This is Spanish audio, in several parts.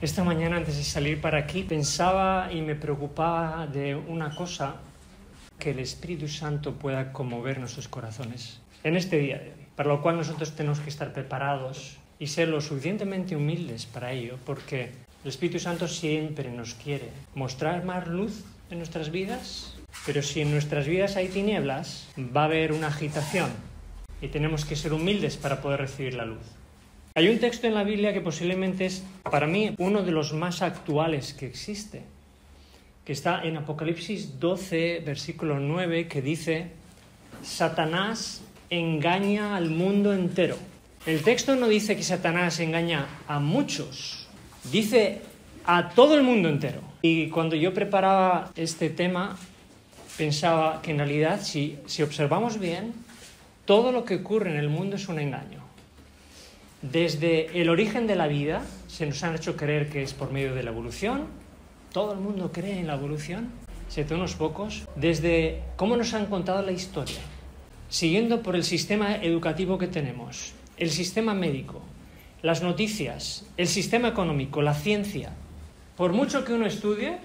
Esta mañana, antes de salir para aquí, pensaba y me preocupaba de una cosa: que el Espíritu Santo pueda conmover nuestros corazones en este día de hoy, para lo cual nosotros tenemos que estar preparados y ser lo suficientemente humildes para ello, porque el Espíritu Santo siempre nos quiere mostrar más luz en nuestras vidas, pero si en nuestras vidas hay tinieblas, va a haber una agitación y tenemos que ser humildes para poder recibir la luz. Hay un texto en la Biblia que posiblemente es, para mí, uno de los más actuales que existe, que está en Apocalipsis 12, versículo 9, que dice: Satanás engaña al mundo entero. El texto no dice que Satanás engaña a muchos, dice a todo el mundo entero. Y cuando yo preparaba este tema, pensaba que en realidad, si observamos bien, todo lo que ocurre en el mundo es un engaño. Desde el origen de la vida, se nos han hecho creer que es por medio de la evolución. Todo el mundo cree en la evolución, excepto unos pocos. Desde cómo nos han contado la historia, siguiendo por el sistema educativo que tenemos, el sistema médico, las noticias, el sistema económico, la ciencia. Por mucho que uno estudie,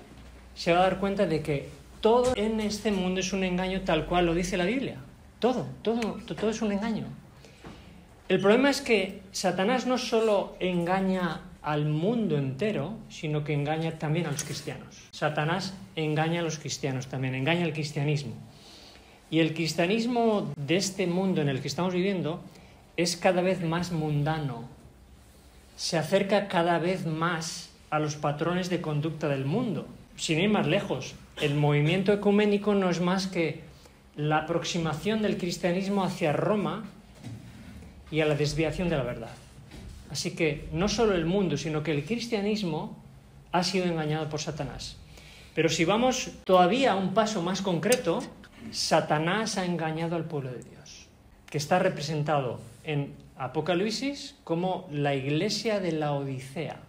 se va a dar cuenta de que todo en este mundo es un engaño, tal cual lo dice la Biblia. Todo es un engaño. El problema es que Satanás no solo engaña al mundo entero, sino que engaña también a los cristianos. Satanás engaña a los cristianos también, engaña al cristianismo. Y el cristianismo de este mundo en el que estamos viviendo es cada vez más mundano. Se acerca cada vez más a los patrones de conducta del mundo. Sin ir más lejos, el movimiento ecuménico no es más que la aproximación del cristianismo hacia Roma y a la desviación de la verdad. Así que no solo el mundo, sino que el cristianismo ha sido engañado por Satanás. Pero si vamos todavía a un paso más concreto, Satanás ha engañado al pueblo de Dios, que está representado en Apocalipsis como la iglesia de la Odisea.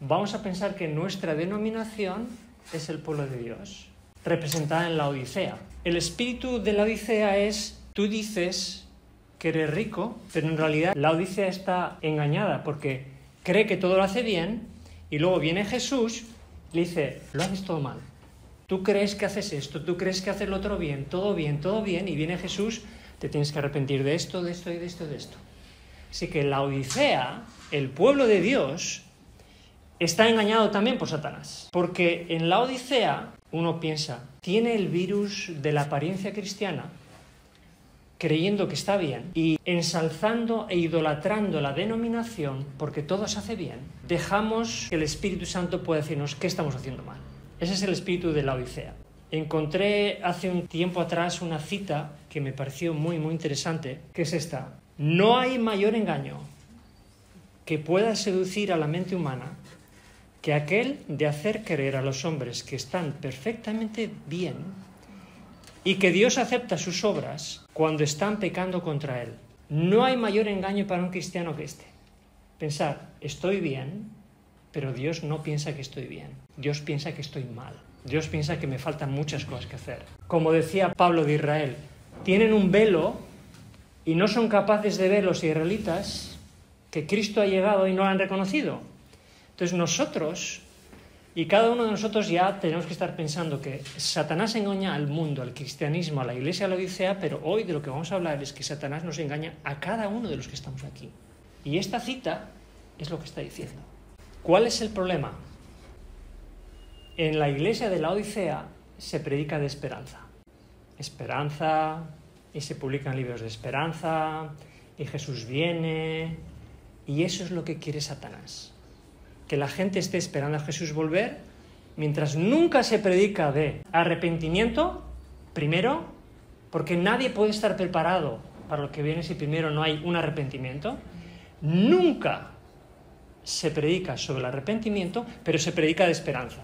Vamos a pensar que nuestra denominación es el pueblo de Dios, representada en la Odisea. El espíritu de la Odisea es: tú dices que eres rico, pero en realidad la Odisea está engañada porque cree que todo lo hace bien, y luego viene Jesús y le dice: lo haces todo mal. Tú crees que haces esto, tú crees que haces lo otro bien, y viene Jesús: te tienes que arrepentir de esto, de esto y de esto y de esto. Así que la Odisea, el pueblo de Dios, está engañado también por Satanás. Porque en la Odisea uno piensa, tiene el virus de la apariencia cristiana, creyendo que está bien y ensalzando e idolatrando la denominación porque todo se hace bien, dejamos que el Espíritu Santo pueda decirnos qué estamos haciendo mal. Ese es el espíritu de la Odisea. Encontré hace un tiempo atrás una cita que me pareció muy, muy interesante, que es esta: no hay mayor engaño que pueda seducir a la mente humana que aquel de hacer creer a los hombres que están perfectamente bien y que Dios acepta sus obras cuando están pecando contra Él. No hay mayor engaño para un cristiano que este. Pensar, estoy bien, pero Dios no piensa que estoy bien. Dios piensa que estoy mal. Dios piensa que me faltan muchas cosas que hacer. Como decía Pablo de Israel, tienen un velo y no son capaces de ver los israelitas que Cristo ha llegado y no lo han reconocido. Entonces nosotros, y cada uno de nosotros, ya tenemos que estar pensando que Satanás engaña al mundo, al cristianismo, a la iglesia de la Odisea, pero hoy de lo que vamos a hablar es que Satanás nos engaña a cada uno de los que estamos aquí. Y esta cita es lo que está diciendo. ¿Cuál es el problema? En la iglesia de la Odisea se predica de esperanza. Esperanza, y se publican libros de esperanza, y Jesús viene, y eso es lo que quiere Satanás. Que la gente esté esperando a Jesús volver, mientras nunca se predica de arrepentimiento, primero, porque nadie puede estar preparado para lo que viene si primero no hay un arrepentimiento. Nunca se predica sobre el arrepentimiento, pero se predica de esperanza.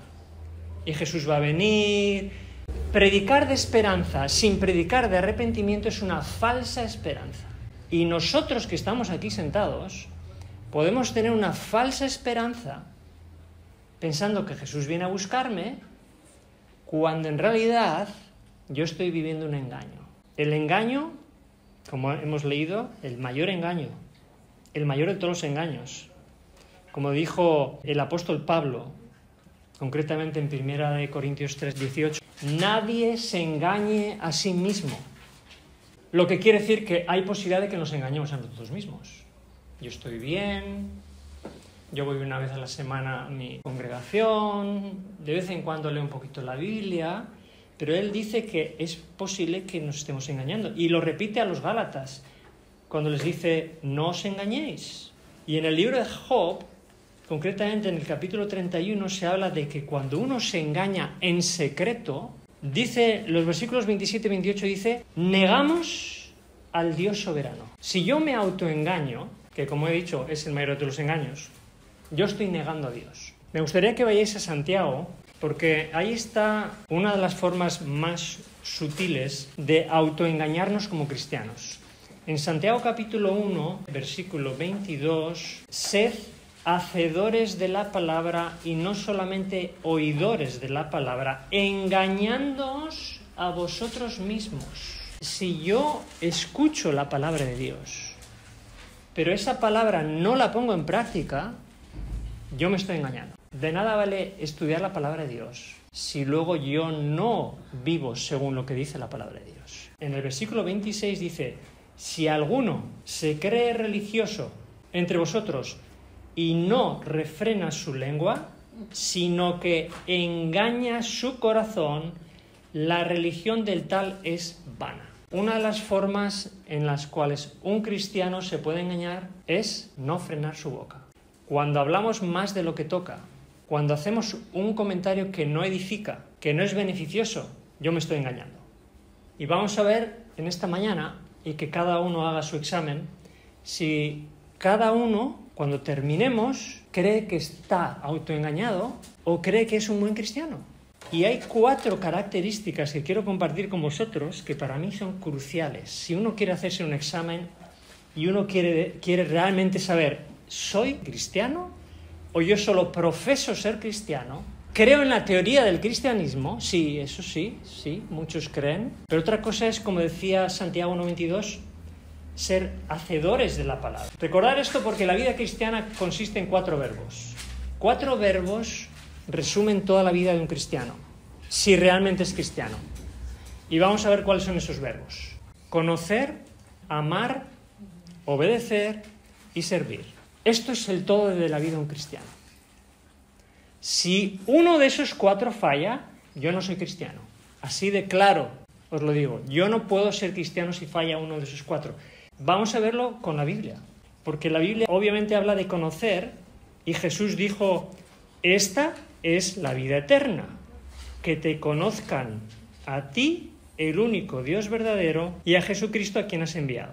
Y Jesús va a venir. Predicar de esperanza sin predicar de arrepentimiento es una falsa esperanza. Y nosotros que estamos aquí sentados podemos tener una falsa esperanza pensando que Jesús viene a buscarme, cuando en realidad yo estoy viviendo un engaño. El engaño, como hemos leído, el mayor engaño, el mayor de todos los engaños, Como dijo el apóstol Pablo, concretamente en 1 Corintios 3:18, nadie se engañe a sí mismo. Lo que quiere decir que hay posibilidad de que nos engañemos a nosotros mismos. Yo estoy bien, yo voy una vez a la semana a mi congregación, de vez en cuando leo un poquito la Biblia, pero él dice que es posible que nos estemos engañando. Y lo repite a los Gálatas, cuando les dice, no os engañéis. Y en el libro de Job, concretamente en el capítulo 31, se habla de que cuando uno se engaña en secreto, dice, los versículos 27 y 28 dice, negamos al Dios soberano. Si yo me autoengaño, que como he dicho es el mayor de los engaños, yo estoy negando a Dios. Me gustaría que vayáis a Santiago, porque ahí está una de las formas más sutiles de autoengañarnos como cristianos. En Santiago capítulo 1, versículo 22, sed hacedores de la palabra y no solamente oidores de la palabra, engañándoos a vosotros mismos. Si yo escucho la palabra de Dios, pero esa palabra no la pongo en práctica, yo me estoy engañando. De nada vale estudiar la palabra de Dios si luego yo no vivo según lo que dice la palabra de Dios. En el versículo 26 dice, si alguno se cree religioso entre vosotros y no refrena su lengua, sino que engaña su corazón, la religión del tal es vana. Una de las formas en las cuales un cristiano se puede engañar es no frenar su boca. Cuando hablamos más de lo que toca, cuando hacemos un comentario que no edifica, que no es beneficioso, yo me estoy engañando. Y vamos a ver en esta mañana, y que cada uno haga su examen, si cada uno, cuando terminemos, cree que está autoengañado o cree que es un buen cristiano. Y hay 4 características que quiero compartir con vosotros que para mí son cruciales. Si uno quiere hacerse un examen y uno quiere realmente saber, ¿soy cristiano? ¿O yo solo profeso ser cristiano? ¿Creo en la teoría del cristianismo? Sí, eso sí, muchos creen. Pero otra cosa es, como decía Santiago 1:22, ser hacedores de la palabra. Recordar esto porque la vida cristiana consiste en 4 verbos. 4 verbos resumen toda la vida de un cristiano, si realmente es cristiano. Y vamos a ver cuáles son esos verbos. Conocer, amar, obedecer y servir. Esto es el todo de la vida de un cristiano. Si uno de esos 4 falla, yo no soy cristiano. Así de claro os lo digo. Yo no puedo ser cristiano si falla uno de esos 4. Vamos a verlo con la Biblia. Porque la Biblia obviamente habla de conocer y Jesús dijo, esta es la vida eterna, que te conozcan a ti, el único Dios verdadero, y a Jesucristo a quien has enviado.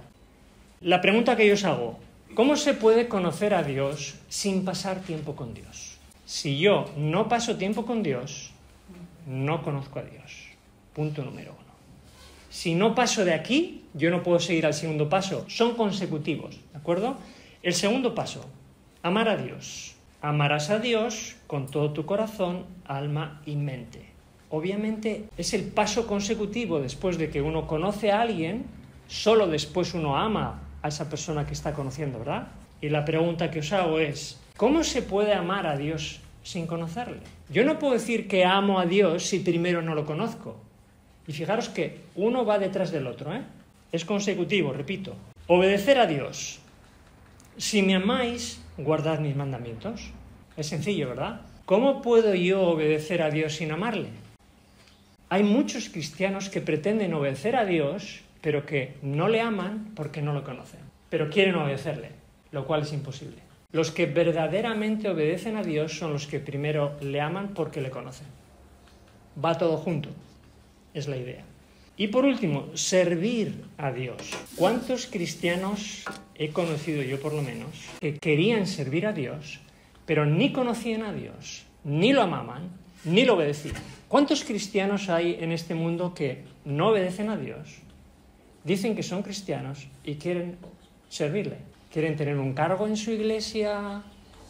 La pregunta que yo os hago, ¿cómo se puede conocer a Dios sin pasar tiempo con Dios? Si yo no paso tiempo con Dios, no conozco a Dios. Punto número 1. Si no paso de aquí, yo no puedo seguir al segundo paso. Son consecutivos, ¿de acuerdo? El segundo paso, amar a Dios. Amarás a Dios con todo tu corazón, alma y mente. Obviamente es el paso consecutivo después de que uno conoce a alguien, solo después uno ama a esa persona que está conociendo, ¿verdad? Y la pregunta que os hago es, ¿cómo se puede amar a Dios sin conocerle? Yo no puedo decir que amo a Dios si primero no lo conozco. Y fijaros que uno va detrás del otro, ¿eh? Es consecutivo, repito. Obedecer a Dios. Si me amáis, guardad mis mandamientos. Es sencillo, ¿verdad? ¿Cómo puedo yo obedecer a Dios sin amarle? Hay muchos cristianos que pretenden obedecer a Dios, pero que no le aman porque no lo conocen. Pero quieren obedecerle, lo cual es imposible. Los que verdaderamente obedecen a Dios son los que primero le aman porque le conocen. Va todo junto, es la idea. Y por último, servir a Dios. ¿Cuántos cristianos he conocido yo por lo menos que querían servir a Dios, pero ni conocían a Dios, ni lo amaban, ni lo obedecían? ¿Cuántos cristianos hay en este mundo que no obedecen a Dios, dicen que son cristianos y quieren servirle? Quieren tener un cargo en su iglesia,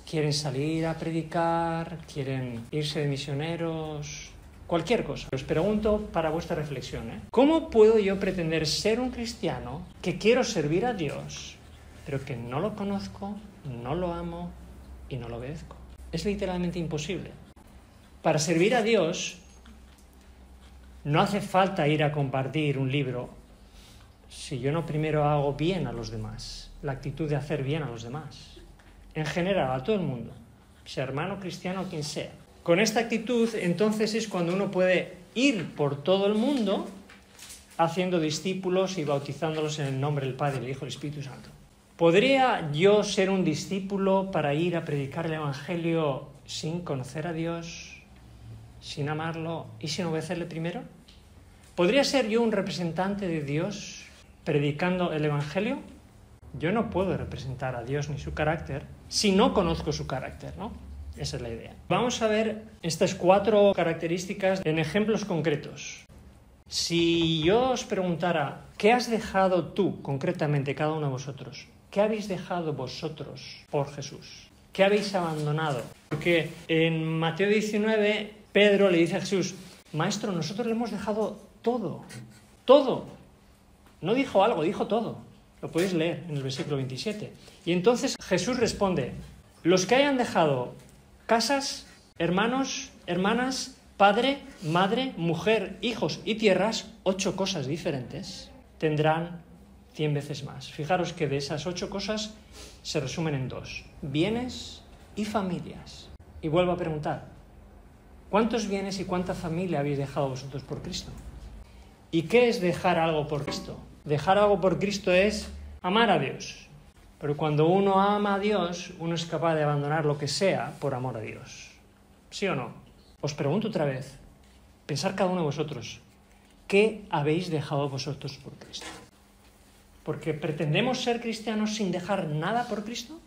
quieren salir a predicar, quieren irse de misioneros, cualquier cosa. Os pregunto para vuestra reflexión, ¿cómo puedo yo pretender ser un cristiano que quiero servir a Dios, pero que no lo conozco, no lo amo y no lo obedezco. Es literalmente imposible. Para servir a Dios no hace falta ir a compartir un libro si yo no primero hago bien a los demás, la actitud de hacer bien a los demás. En general, a todo el mundo, sea hermano, cristiano o quien sea. Con esta actitud, entonces, es cuando uno puede ir por todo el mundo haciendo discípulos y bautizándolos en el nombre del Padre, del Hijo y del Espíritu Santo. ¿Podría yo ser un discípulo para ir a predicar el Evangelio sin conocer a Dios, sin amarlo y sin obedecerle primero? ¿Podría ser yo un representante de Dios predicando el Evangelio? Yo no puedo representar a Dios ni su carácter si no conozco su carácter, ¿no? Esa es la idea. Vamos a ver estas 4 características en ejemplos concretos. Si yo os preguntara, ¿qué has dejado tú, concretamente, cada uno de vosotros? ¿Qué habéis dejado vosotros por Jesús? ¿Qué habéis abandonado? Porque en Mateo 19, Pedro le dice a Jesús, Maestro, nosotros le hemos dejado todo, todo. No dijo algo, dijo todo. Lo podéis leer en el versículo 27. Y entonces Jesús responde, los que hayan dejado casas, hermanos, hermanas, padre, madre, mujer, hijos y tierras, 8 cosas diferentes, tendrán 100 veces más. Fijaros que de esas 8 cosas se resumen en 2, bienes y familias. Y vuelvo a preguntar, ¿cuántos bienes y cuánta familia habéis dejado vosotros por Cristo? ¿Y qué es dejar algo por Cristo? Dejar algo por Cristo es amar a Dios. Pero cuando uno ama a Dios, uno es capaz de abandonar lo que sea por amor a Dios. ¿Sí o no? Os pregunto otra vez, pensad cada uno de vosotros, ¿qué habéis dejado vosotros por Cristo? ¿Porque pretendemos ser cristianos sin dejar nada por Cristo?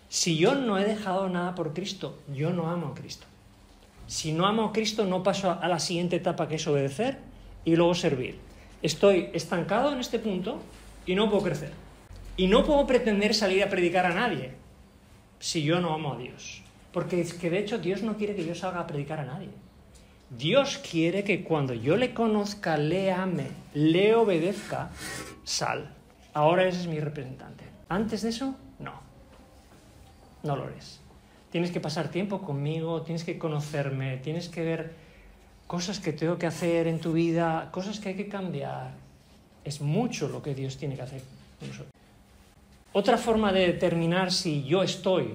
Si yo no he dejado nada por Cristo, yo no amo a Cristo. Si no amo a Cristo, no paso a la siguiente etapa, que es obedecer y luego servir. Estoy estancado en este punto y no puedo crecer. Y no puedo pretender salir a predicar a nadie si yo no amo a Dios. Porque es que de hecho Dios no quiere que yo salga a predicar a nadie. Dios quiere que cuando yo le conozca, le ame, le obedezca, sal. Ahora ese es mi representante. Antes de eso, no. No lo eres. Tienes que pasar tiempo conmigo, tienes que conocerme, tienes que ver cosas que tengo que hacer en tu vida, cosas que hay que cambiar. Es mucho lo que Dios tiene que hacer con nosotros. Otra forma de determinar si yo estoy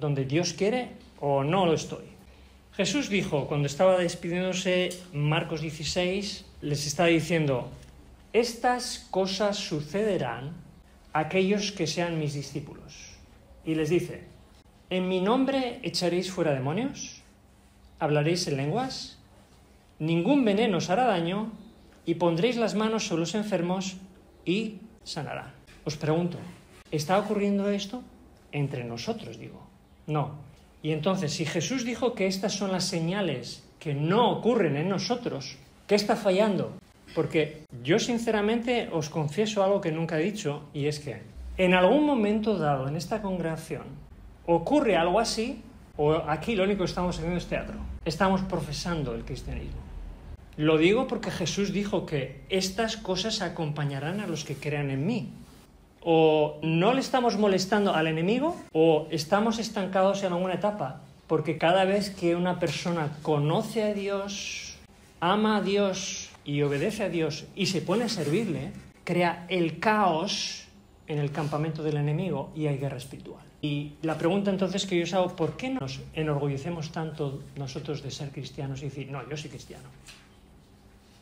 donde Dios quiere o no lo estoy. Jesús dijo, cuando estaba despidiéndose, Marcos 16, les está diciendo, estas cosas sucederán a aquellos que sean mis discípulos. Y les dice, en mi nombre echaréis fuera demonios, hablaréis en lenguas, ningún veneno os hará daño y pondréis las manos sobre los enfermos y sanarán. Os pregunto, ¿está ocurriendo esto? Entre nosotros, digo. No. Y entonces, si Jesús dijo que estas son las señales que no ocurren en nosotros, ¿qué está fallando? Porque yo sinceramente os confieso algo que nunca he dicho, y es que en algún momento dado en esta congregación ocurre algo así, o aquí lo único que estamos haciendo es teatro. Estamos profesando el cristianismo. Lo digo porque Jesús dijo que estas cosas acompañarán a los que crean en mí. O no le estamos molestando al enemigo o estamos estancados en alguna etapa, porque cada vez que una persona conoce a Dios, ama a Dios y obedece a Dios y se pone a servirle, crea el caos en el campamento del enemigo y hay guerra espiritual. Y la pregunta entonces que yo os hago, ¿por qué nos enorgullecemos tanto nosotros de ser cristianos y decir, no, yo soy cristiano?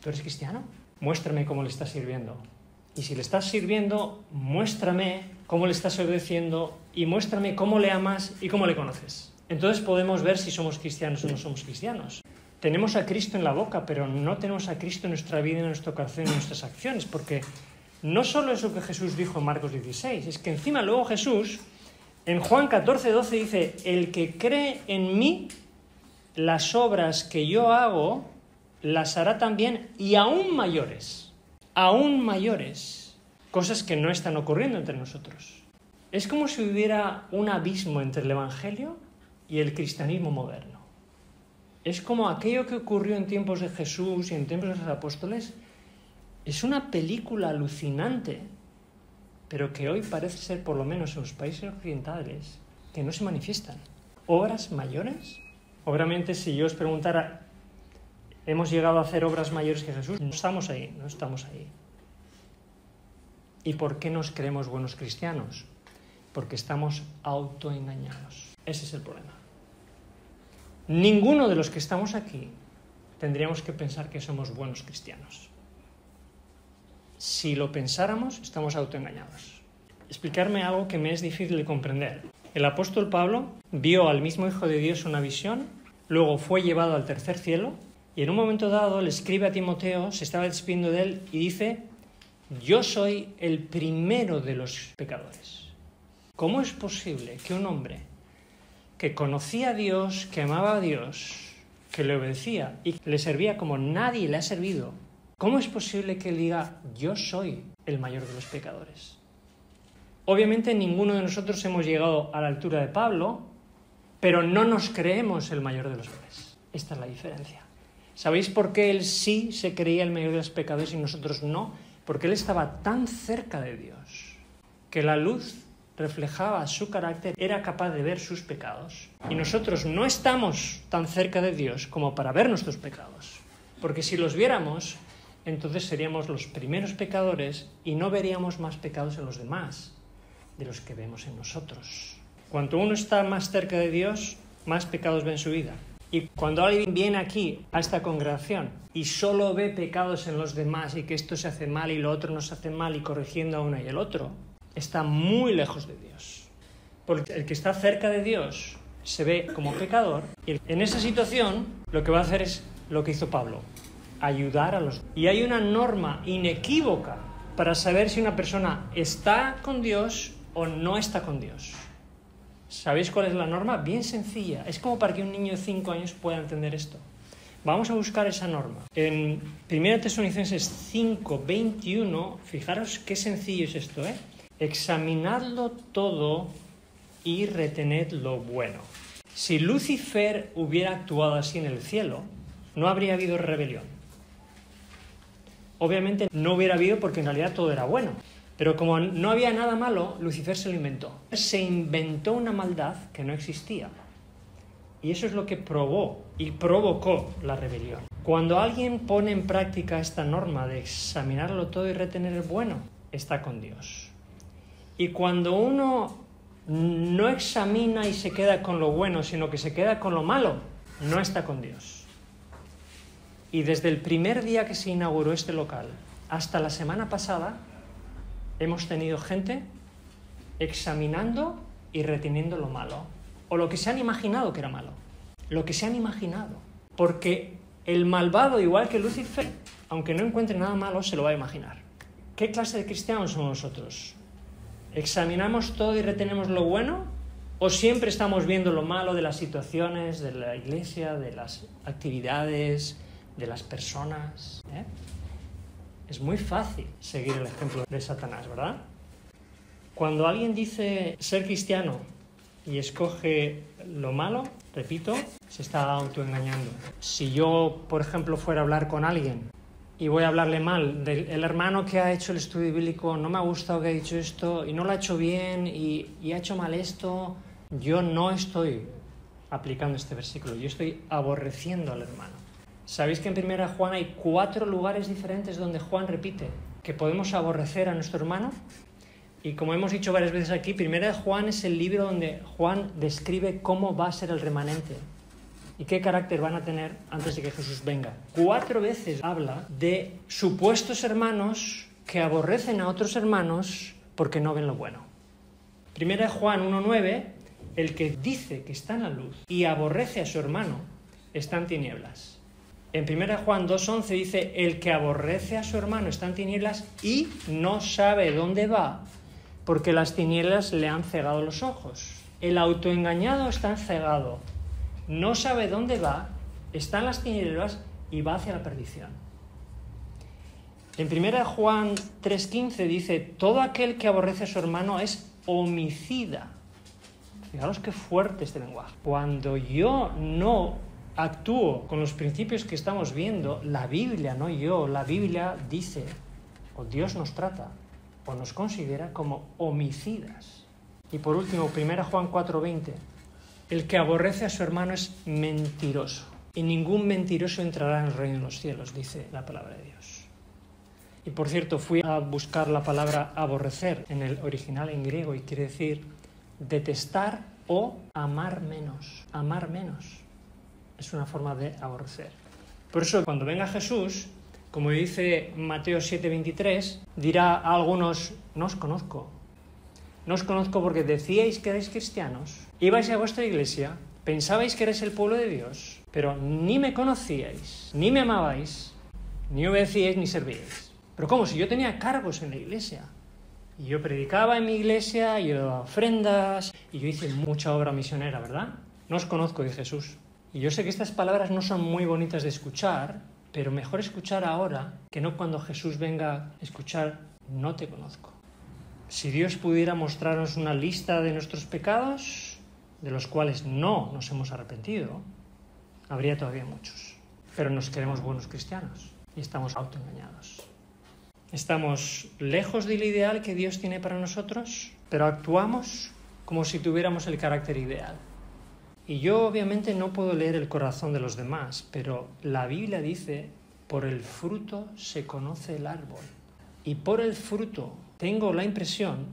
¿Tú eres cristiano? Muéstrame cómo le estás sirviendo. Y si le estás sirviendo, muéstrame cómo le estás obedeciendo y muéstrame cómo le amas y cómo le conoces. Entonces podemos ver si somos cristianos o no somos cristianos. Tenemos a Cristo en la boca, pero no tenemos a Cristo en nuestra vida, en nuestro corazón, en nuestras acciones, porque no solo es lo que Jesús dijo en Marcos 16, es que encima luego Jesús, en Juan 14:12 dice, el que cree en mí, las obras que yo hago, las hará también y aún mayores, cosas que no están ocurriendo entre nosotros. Es como si hubiera un abismo entre el Evangelio y el cristianismo moderno. Es como aquello que ocurrió en tiempos de Jesús y en tiempos de los apóstoles. Es una película alucinante, pero que hoy parece ser, por lo menos en los países occidentales, que no se manifiestan. ¿Obras mayores? Obviamente, si yo os preguntara, ¿hemos llegado a hacer obras mayores que Jesús? No estamos ahí, no estamos ahí. ¿Y por qué nos creemos buenos cristianos? Porque estamos autoengañados. Ese es el problema. Ninguno de los que estamos aquí tendríamos que pensar que somos buenos cristianos. Si lo pensáramos, estamos autoengañados. Explicarme algo que me es difícil de comprender. El apóstol Pablo vio al mismo Hijo de Dios una visión, luego fue llevado al tercer cielo y en un momento dado le escribe a Timoteo, se estaba despidiendo de él y dice: yo soy el primero de los pecadores. ¿Cómo es posible que un hombre que conocía a Dios, que amaba a Dios, que le obedecía y le servía como nadie le ha servido, cómo es posible que él diga: yo soy el mayor de los pecadores? Obviamente ninguno de nosotros hemos llegado a la altura de Pablo, pero no nos creemos el mayor de los hombres. Esta es la diferencia. ¿Sabéis por qué él sí se creía el mayor de los pecadores y nosotros no? Porque él estaba tan cerca de Dios que la luz reflejaba su carácter, era capaz de ver sus pecados. Y nosotros no estamos tan cerca de Dios como para ver nuestros pecados. Porque si los viéramos, entonces seríamos los primeros pecadores y no veríamos más pecados en los demás de los que vemos en nosotros. Cuanto uno está más cerca de Dios, más pecados ve en su vida. Y cuando alguien viene aquí, a esta congregación, y solo ve pecados en los demás y que esto se hace mal y lo otro no se hace mal y corrigiendo a uno y el otro, está muy lejos de Dios. Porque el que está cerca de Dios se ve como pecador y en esa situación lo que va a hacer es lo que hizo Pablo, ayudar a los demás. Y hay una norma inequívoca para saber si una persona está con Dios o no está con Dios. ¿Sabéis cuál es la norma? Bien sencilla. Es como para que un niño de 5 años pueda entender esto. Vamos a buscar esa norma. En 1 Tesalonicenses 5:21, fijaros qué sencillo es esto, ¿eh? Examinadlo todo y retened lo bueno. Si Lucifer hubiera actuado así en el cielo, no habría habido rebelión. Obviamente no hubiera habido porque en realidad todo era bueno. Pero como no había nada malo, Lucifer se lo inventó. Se inventó una maldad que no existía. Y eso es lo que probó y provocó la rebelión. Cuando alguien pone en práctica esta norma de examinarlo todo y retener el bueno, está con Dios. Y cuando uno no examina y se queda con lo bueno, sino que se queda con lo malo, no está con Dios. Y desde el primer día que se inauguró este local hasta la semana pasada, hemos tenido gente examinando y reteniendo lo malo, o lo que se han imaginado que era malo, lo que se han imaginado. Porque el malvado, igual que Lucifer, aunque no encuentre nada malo, se lo va a imaginar. ¿Qué clase de cristianos somos nosotros? ¿Examinamos todo y retenemos lo bueno? ¿O siempre estamos viendo lo malo de las situaciones, de la iglesia, de las actividades, de las personas? Es muy fácil seguir el ejemplo de Satanás, ¿verdad? Cuando alguien dice ser cristiano y escoge lo malo, repito, se está autoengañando. Si yo, por ejemplo, fuera a hablar con alguien y voy a hablarle mal del hermano que ha hecho el estudio bíblico, no me ha gustado que ha dicho esto y no lo ha hecho bien y ha hecho mal esto, yo no estoy aplicando este versículo, yo estoy aborreciendo al hermano. ¿Sabéis que en 1 Juan hay 4 lugares diferentes donde Juan repite que podemos aborrecer a nuestro hermano? Y como hemos dicho varias veces aquí, 1 Juan es el libro donde Juan describe cómo va a ser el remanente y qué carácter van a tener antes de que Jesús venga. 4 veces habla de supuestos hermanos que aborrecen a otros hermanos porque no ven lo bueno. 1 Juan 1:9, el que dice que está en la luz y aborrece a su hermano está en tinieblas. En 1 Juan 2:11 dice, el que aborrece a su hermano está en tinieblas y no sabe dónde va, porque las tinieblas le han cegado los ojos. El autoengañado está cegado, no sabe dónde va, está en las tinieblas y va hacia la perdición. En 1 Juan 3:15 dice, todo aquel que aborrece a su hermano es homicida. Fijaros qué fuerte este lenguaje. Cuando yo no actúo con los principios que estamos viendo, la Biblia, no yo, la Biblia dice, o Dios nos trata, o nos considera como homicidas. Y por último, 1 Juan 4:20. El que aborrece a su hermano es mentiroso. Y ningún mentiroso entrará en el reino de los cielos, dice la palabra de Dios. Y por cierto, fui a buscar la palabra aborrecer en el original en griego y quiere decir detestar o amar menos. Amar menos es una forma de aborrecer. Por eso cuando venga Jesús, como dice Mateo 7:23, dirá a algunos, no os conozco. No os conozco porque decíais que erais cristianos, ibais a vuestra iglesia, pensabais que erais el pueblo de Dios, pero ni me conocíais, ni me amabais, ni obedecíais ni servíais. Pero ¿cómo? Si yo tenía cargos en la iglesia. Y yo predicaba en mi iglesia, yo daba ofrendas, y yo hice mucha obra misionera, ¿verdad? No os conozco, dice Jesús. Y yo sé que estas palabras no son muy bonitas de escuchar, pero mejor escuchar ahora que no cuando Jesús venga a escuchar, no te conozco. Si Dios pudiera mostrarnos una lista de nuestros pecados, de los cuales no nos hemos arrepentido, habría todavía muchos. Pero nos queremos buenos cristianos y estamos autoengañados. Estamos lejos del ideal que Dios tiene para nosotros, pero actuamos como si tuviéramos el carácter ideal. Y yo obviamente no puedo leer el corazón de los demás, pero la Biblia dice, por el fruto se conoce el árbol. Y por el fruto tengo la impresión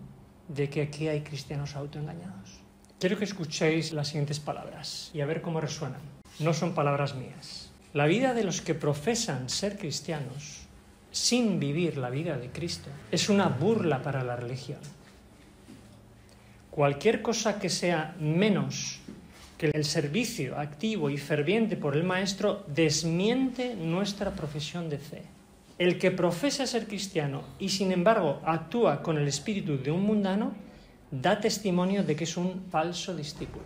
de que aquí hay cristianos autoengañados. Quiero que escuchéis las siguientes palabras y a ver cómo resuenan. No son palabras mías. La vida de los que profesan ser cristianos sin vivir la vida de Cristo es una burla para la religión. Cualquier cosa que sea menos que el servicio activo y ferviente por el Maestro desmiente nuestra profesión de fe. El que profesa ser cristiano y sin embargo actúa con el espíritu de un mundano da testimonio de que es un falso discípulo.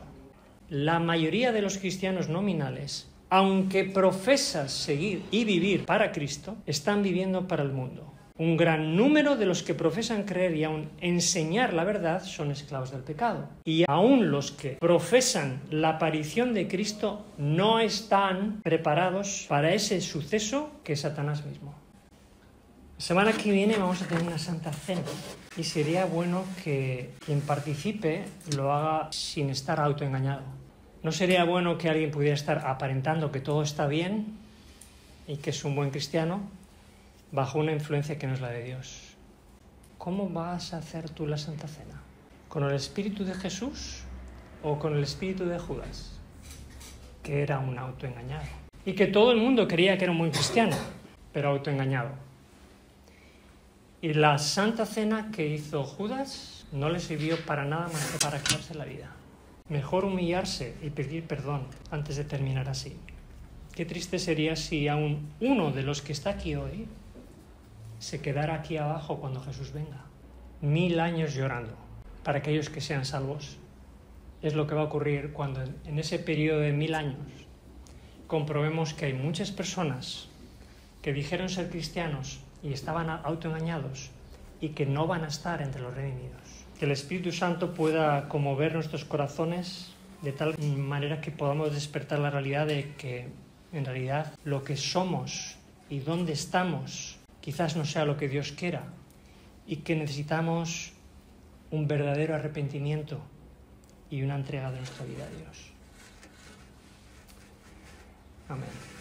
La mayoría de los cristianos nominales, aunque profesan seguir y vivir para Cristo, están viviendo para el mundo. Un gran número de los que profesan creer y aún enseñar la verdad son esclavos del pecado. Y aún los que profesan la aparición de Cristo no están preparados para ese suceso que es Satanás mismo. La semana que viene vamos a tener una Santa Cena y sería bueno que quien participe lo haga sin estar autoengañado. ¿No sería bueno que alguien pudiera estar aparentando que todo está bien y que es un buen cristiano bajo una influencia que no es la de Dios? ¿Cómo vas a hacer tú la Santa Cena? ¿Con el espíritu de Jesús o con el espíritu de Judas, que era un autoengañado? Y que todo el mundo creía que era un buen cristiano, pero autoengañado. Y la Santa Cena que hizo Judas no le sirvió para nada más que para quitarse la vida. Mejor humillarse y pedir perdón antes de terminar así. Qué triste sería si aún uno de los que está aquí hoy se quedara aquí abajo cuando Jesús venga. 1000 años llorando para aquellos que sean salvos. Es lo que va a ocurrir cuando en ese periodo de 1000 años comprobemos que hay muchas personas que dijeron ser cristianos y estaban autoengañados y que no van a estar entre los redimidos. Que el Espíritu Santo pueda conmover nuestros corazones de tal manera que podamos despertar la realidad de que en realidad lo que somos y dónde estamos quizás no sea lo que Dios quiera y que necesitamos un verdadero arrepentimiento y una entrega de nuestra vida a Dios. Amén.